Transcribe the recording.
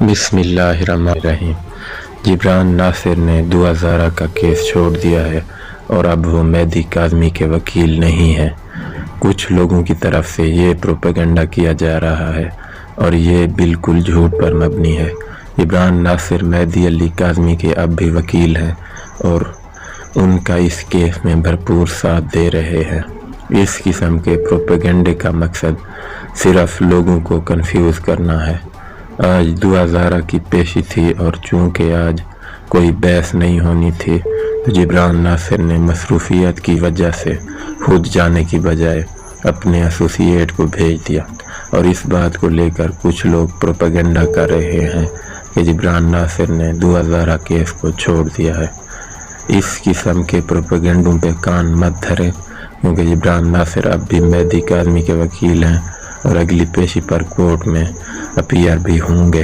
بسم اللہ الرحمن الرحیم۔ جبران ناصر نے دعا زارہ کا کیس چھوڑ دیا ہے اور اب وہ مہدی کاظمی کے وکیل نہیں ہیں۔ کچھ لوگوں کی طرف سے یہ پروپیگنڈا کیا جا رہا ہے اور یہ بالکل جھوٹ پر مبنی ہے۔ جبران ناصر مہدی علی کاظمی کے اب بھی وکیل ہیں اور ان کا اس کیس میں بھرپور ساتھ دے رہے ہیں۔ اس قسم کے پروپیگنڈے کا مقصد صرف لوگوں کو کنفیوز کرنا ہے۔ آج دعا زارہ کی پیشی تھی اور چونکہ آج کوئی بحث نہیں ہونی تھی تو جبران ناصر نے مصروفیت کی وجہ سے خود جانے کی بجائے اپنے ایسوسییٹ کو بھیج دیا اور اس بات کو لے کر کچھ لوگ پروپیگنڈا کر رہے ہیں کہ جبران ناصر نے دعا زارہ کیس کو چھوڑ دیا ہے۔ اس قسم کے پروپیگنڈوں پہ کان مت دھریں کیونکہ جبران ناصر اب بھی مہدی کاظمی کے وکیل ہیں اور اگلی پیشی پر کورٹ میں اپیئر بھی ہوں گے۔